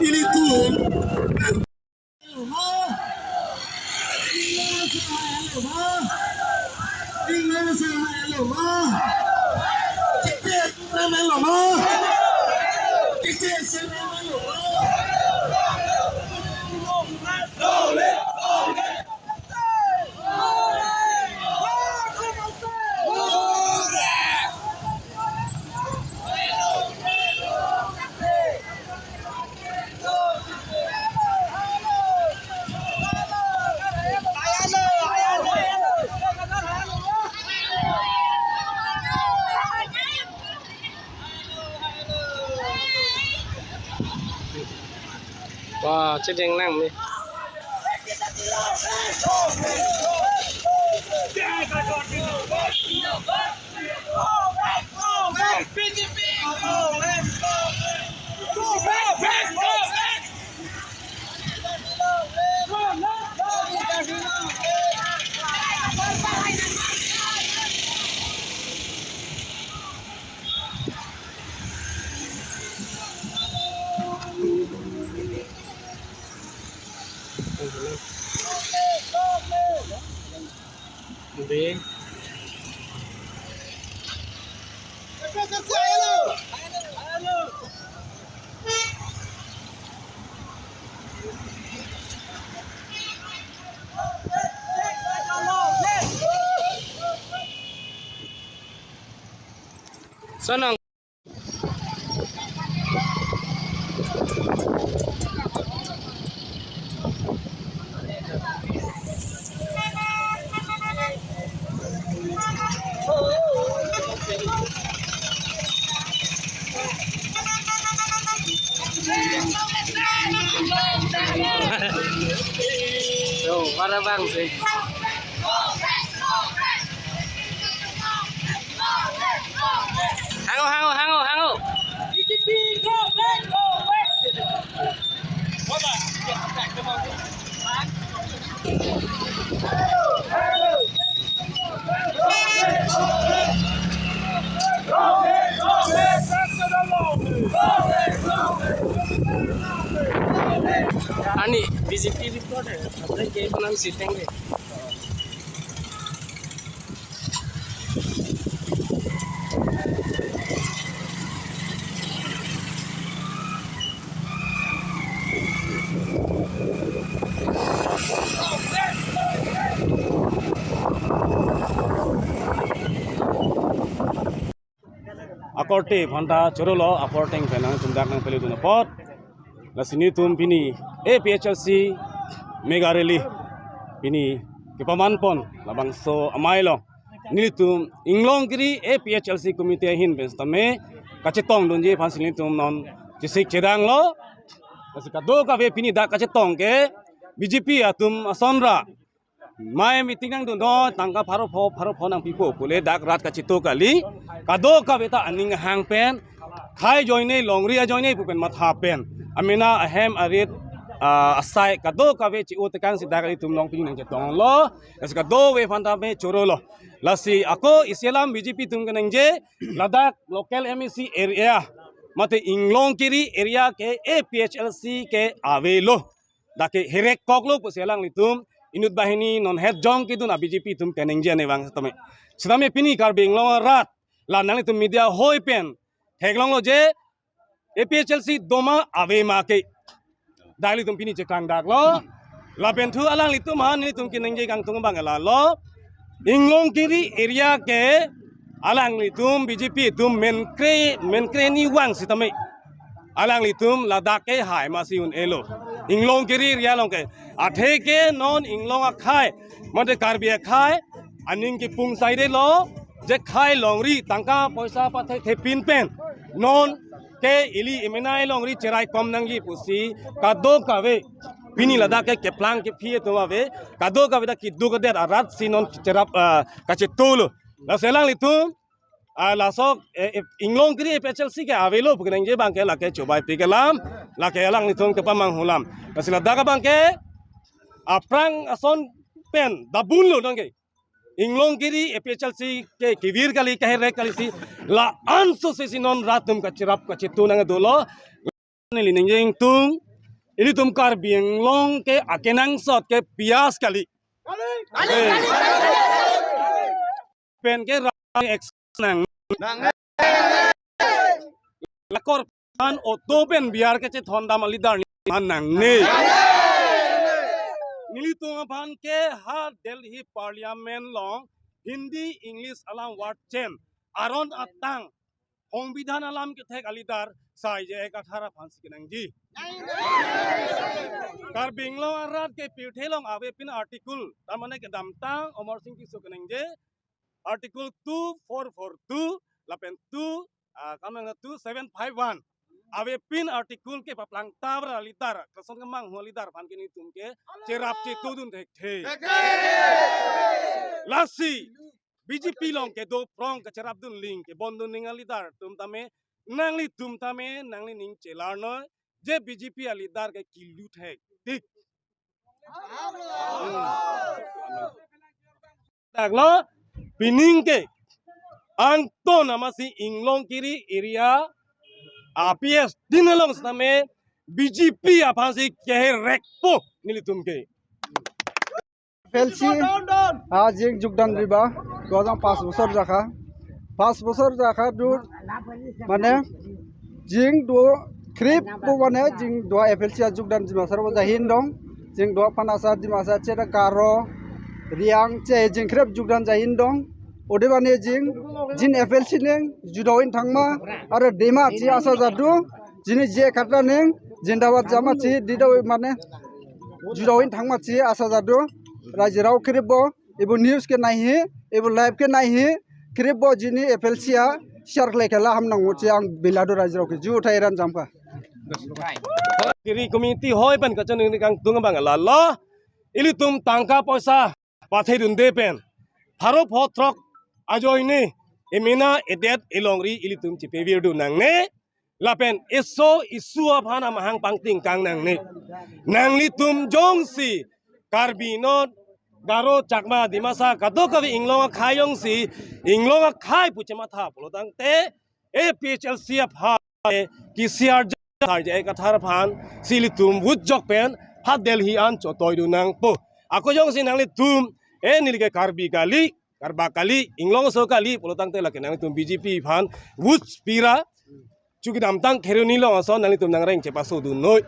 Pilih tuh. Wow, chết đen nặng đi. Đi. Sana Tuh, warna bang sih. Hangu. Ani, BJP report है. अपने के बनाम सीटेंगे. Akorte phanta chorolo akorteng penang tumdak nang peli tuna pot lasini tum pini APHLC Maga Rally pini kepaman pon labang so amailo nilitum Inglongkiri APHLC committee hin bestame kachetong donje phansini tum non jisik chedang lo kasika do ka ve pini da kachetong ke BJP atum asonra mai meeting nang dono tangka pharo pho nang pipo pule dak rat kachito kali kado ka beta aning hang pen khai joine longri a joine pupen matha pen amina ahem arit asai kado ka ve chi utekan sidakali tum long ping nang chetong lo kasika do we phanta me chorolo lasi ako islam BJP tum kanang je Ladakh local MEC area mate Inglongkiri area ke APHLC ke avelo dake herek koklo puselang litum inut bahini non head jong ki dun BJP tum keneng jane bang tame sedame pini kar benglong rat la nang tum media hoi pen heglong lo je APHLC doma ave ma ke dali tum pini chekang dak lo la pen thu alang litum han ni tum keneng je kang tung bang la lo Inglongkiri area ke alang litum BJP tum menkre ni wang sitame alang litum Ladakh ke hai masiun elo Inglongkiri ria long ke athe ke non inglong akhai mate karbi akhai aning ki pung side lo je khai longri tangka poisa pathe the pin pen non ke ili emenai longri cherai kom nangi pusi kado kave pini Ladakh ke plang ke phie to ave kado kave da kiddu ke rat sinon cherap kache tolo la selang litum lasok Inglongkiri APHLC ke avelo bukan je bangke la ke coba pikelam la ke alang litum ke pamang hulam kasila daga bangke aprang ason pen dabun lo dongke Inglongkiri APHLC ke kivir kali kahirek kali si la anso se sinon ratum kacirap kacitu nang dolo ni linjeng tung ini tum kar bienglong ke akenang sot ke pias kali pen ke rang eks nang lakor pan otopen biar ke ce thonda malidar nang ne Nilitung ban ke ha Delhi Parliament long Hindi English alam word chen aron atang Hongbidan alam ke thek alidar sai je ek 18 phansi kenang ji Kar binglong arat ke pirthelong ave pin article tamane ke damtang Omar Singh ki kenang je article 2442 lapen 2 kamang 2751 Ave pin article ke paplang tabra lidar kason kemang lidar pan kini tumke cerap citu dun thek the lasi BJP long ke do prong ke cerap dun link ke bondun ningal lidar tum tame nangli ning celar no je BJP alidar ke kilu thek dik taklo pining ke angto namasi Inglongkiri area APS dinalong sama BJP apa sih keher rekpo nilitum ke APHLC आज एक যোগদান দিবা 2005 বছর জাখা 5 বছর জাখা দূর মানে জিং দো ক্রিপ বো মানে জিং দো APHLC যোগদান দিবা সারবা জাহিন দং জিং দো পানাসা দিমাসা চেটা কারো রিয়াং চে জিং ক্রিপ যোগদান জাহিন দং ओदेबानि जिन APHLC नें जुदावइन थांमा आरो देमा ची आसा जादु जिनि जे खातरा नें जिन्दाबाद जामा ची दिदाव माने जुदावइन थांमा ची आसा जादु रायजो राव क्रिबो एबो न्यूज के नायहि एबो लाइव के नायहि क्रिबो जिनि APHLC आ शेयर खालायखेला हामनांगौ ची आं बिलादो रायजो रावके जु थायरान जामका kiri community hoi pan ka chon kang tung bang la lo ili tum tangka poisa pathai dun de pen tharo photrok ajoy ni emina edet elongri ili tum chi pevir du nang ne lapen eso isua phana mahang pangting kang nang ne nang li tum jong si karbinot garo chakma dimasa kato kavi inglonga khayong si inglonga khai puchema tha polotang te APHLC pha kisiar jar je 18 phan sili tum wut jok pen ha Delhi an chotoi du nang po ako jong si nang li tum nilike karbi kali karba kali inglong so kali polotang te lakenang tum BJP phan wut pira chuki damtang kheruni lo so nang li tum nang reng chepa so du noi